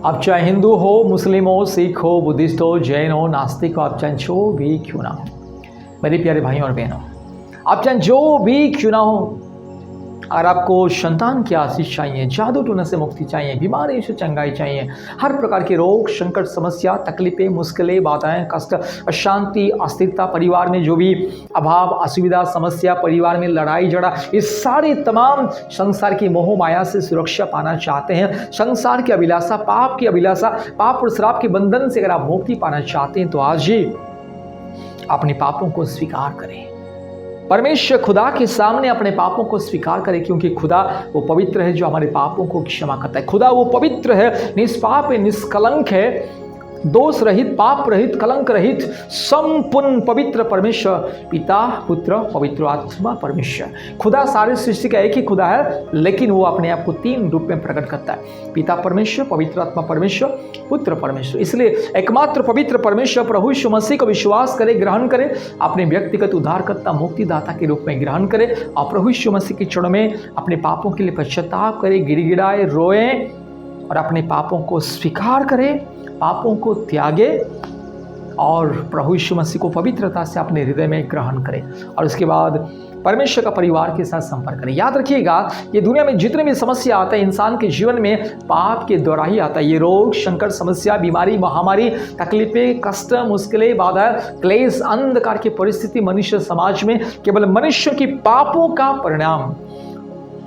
आप चाहे हिंदू हो, मुस्लिम हो, सिख हो, बुद्धिस्ट हो, जैन हो, नास्तिक हो, आप चाहे जो भी क्यों ना हो, मेरे प्यारे भाइयों और बहनों, आप चाहे जो भी क्यों ना हो, अगर आपको संतान की आशीष चाहिए, जादू टोने से मुक्ति चाहिए, बीमारी से चंगाई चाहिए, हर प्रकार के रोग, संकट, समस्या, तकलीफें, मुश्किलें, बाधाएं, कष्ट, अशांति, अस्थिरता, परिवार में जो भी अभाव, असुविधा, समस्या, परिवार में लड़ाई झगड़ा, इस सारी तमाम संसार की मोह माया से सुरक्षा पाना चाहते हैं, संसार की अभिलाषा, पाप की अभिलाषा, पाप और श्राप के बंधन से अगर आप मुक्ति पाना चाहते हैं तो आज ही अपने पापों को स्वीकार करें। परमेश्वर खुदा के सामने अपने पापों को स्वीकार करे, क्योंकि खुदा वो पवित्र है जो हमारे पापों को क्षमा करता है। खुदा वो पवित्र है, निष्पाप है, निष्कलंक है, दोष रहित, पाप रहित, कलंक रहित, संपूर्ण पवित्र परमेश्वर, पिता, पुत्र, पवित्र आत्मा परमेश्वर। खुदा सारी सृष्टि का एक ही खुदा है, लेकिन वो अपने आप को तीन रूप में प्रकट करता है, पिता परमेश्वर, पवित्र आत्मा परमेश्वर, पुत्र परमेश्वर। इसलिए एकमात्र पवित्र परमेश्वर प्रभु यीशु मसीह को विश्वास करे, ग्रहण करे, अपने व्यक्तिगत उद्धारकर्ता, मुक्तिदाता के रूप में ग्रहण करे और प्रभु यीशु मसीह के चरणों में अपने पापों के लिए पश्चाताप करे, गिड़गिड़ाए, रोए और अपने पापों को स्वीकार करे, पापों को त्यागे और प्रभु यीशु मसीह को पवित्रता से अपने हृदय में ग्रहण करें और उसके बाद परमेश्वर का परिवार के साथ संपर्क करें। याद रखिएगा, ये दुनिया में जितने भी समस्या आता है इंसान के जीवन में पाप के द्वारा ही आता है। ये रोग, संकट, समस्या, बीमारी, महामारी, तकलीफें, कष्ट, मुश्किलें, बाधा, क्लेश, अंधकार की परिस्थिति मनुष्य समाज में केवल मनुष्य की पापों का परिणाम,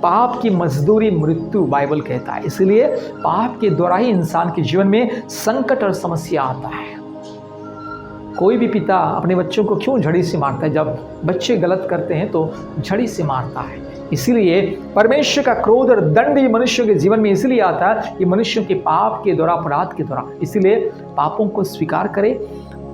पाप की मजदूरी मृत्यु बाइबल कहता है। इसलिए पाप के द्वारा ही इंसान के जीवन में संकट और समस्या आता है। कोई भी पिता अपने बच्चों को क्यों झड़ी से मारता है? जब बच्चे गलत करते हैं तो झड़ी से मारता है। इसीलिए परमेश्वर का क्रोध और दंड ही मनुष्य के जीवन में इसलिए आता है कि मनुष्यों के पाप के द्वारा, अपराध के द्वारा। इसीलिए पापों को स्वीकार करें।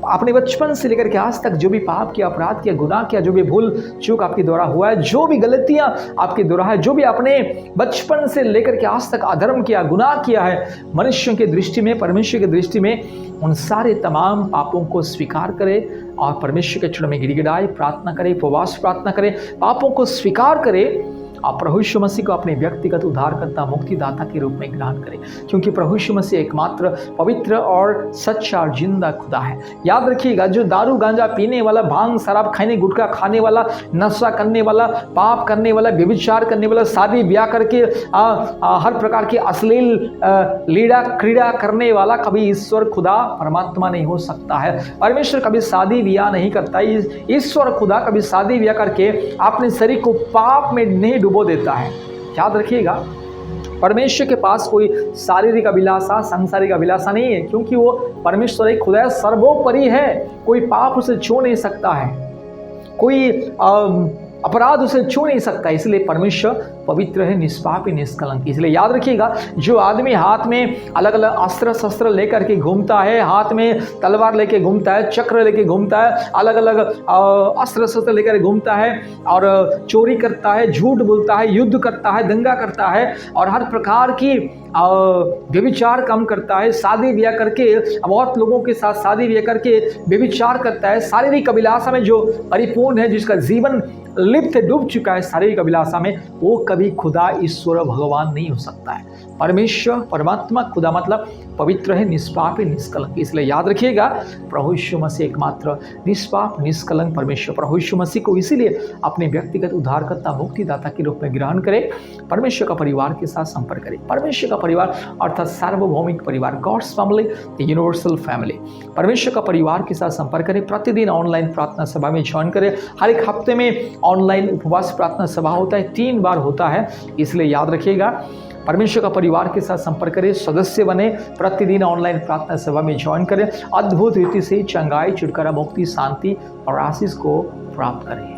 अपने बचपन से लेकर के आज तक जो भी पाप किया, अपराध किया, गुनाह किया, जो भी भूल चूक आपके द्वारा हुआ है, जो भी गलतियां आपके द्वारा है, जो भी आपने बचपन से लेकर के आज तक अधर्म किया, गुनाह किया है मनुष्यों की दृष्टि में, परमेश्वर की दृष्टि में, उन सारे तमाम पापों को स्वीकार करें और परमेश्वर के चरणों में गिड़गिड़ाए, प्रार्थना करें, उपवास प्रार्थना करें, पापों को स्वीकार करें और प्रभु यीशु मसीह को अपने व्यक्तिगत उद्धारकर्ता, मुक्तिदाता के रूप में ग्रहण करें, क्योंकि प्रभु यीशु मसीह एकमात्र पवित्र और सच्चा और जिंदा खुदा है। याद रखिएगा, जो दारू गांजा पीने वाला, भांग शराब खाने, गुटखा खाने वाला, नशा करने वाला, पाप करने वाला, व्यभिचार करने वाला, शादी ब्याह करके हर प्रकार की अश्लील लीला क्रीड़ा करने वाला कभी ईश्वर खुदा परमात्मा नहीं हो सकता है। परमेश्वर कभी शादी ब्याह नहीं करता। ईश्वर खुदा कभी शादी ब्याह करके अपने शरीर को पाप में नहीं डुबो देता है। याद रखिएगा, परमेश्वर के पास कोई शारीरिक अभिलाषा, सांसारिक अभिलाषा नहीं है, क्योंकि वो परमेश्वर एक खुदा सर्वोपरि है। कोई पाप उसे छू नहीं सकता है, कोई अपराध उसे छू नहीं सकता। इसलिए परमेश्वर पवित्र है, निष्पाप है, निष्कलंक। इसलिए याद रखिएगा, जो आदमी हाथ में अलग अलग अस्त्र शस्त्र लेकर के घूमता है, हाथ में तलवार लेके घूमता है, चक्र लेके घूमता है, अलग अलग अस्त्र शस्त्र लेकर घूमता है और चोरी करता है, झूठ बोलता है, युद्ध करता है, दंगा करता है और हर प्रकार की व्यभिचार काम करता है, शादी ब्याह करके बहुत लोगों के साथ शादी ब्याह करके व्यभिचार करता है, शारीरिक अभिलाषा में जो परिपूर्ण है, जिसका जीवन लिप्त डूब चुका है शारीरिक अभिलाषा में, वो कभी खुदा, ईश्वर, भगवान नहीं हो सकता है। परमेश्वर, परमात्मा, खुदा मतलब पवित्र है, निष्पाप है, निष्कलंक। इसलिए याद रखिएगा, प्रभु यीशु मसीह एकमात्र निष्पाप, निष्कलंक परमेश्वर। प्रभु यीशु मसीह को इसीलिए अपने व्यक्तिगत उद्धारकर्ता, मुक्तिदाता के रूप में ग्रहण करें, परमेश्वर का परिवार के साथ संपर्क करें। परमेश्वर का परिवार अर्थात सार्वभौमिक परिवार, गॉड्स फैमिली, यूनिवर्सल फैमिली। परमेश्वर का परिवार के साथ संपर्क करें। प्रतिदिन ऑनलाइन प्रार्थना सभा में ज्वाइन करें। हर एक हफ्ते में ऑनलाइन उपवास प्रार्थना सभा होता है, 3 बार होता है। इसलिए याद रखिएगा, परमेश्वर का परिवार के साथ संपर्क करें, सदस्य बने, प्रतिदिन ऑनलाइन प्रार्थना सभा में ज्वाइन करें, अद्भुत रीति से चंगाई, छुटकारा, मुक्ति, शांति और आशीष को प्राप्त करें।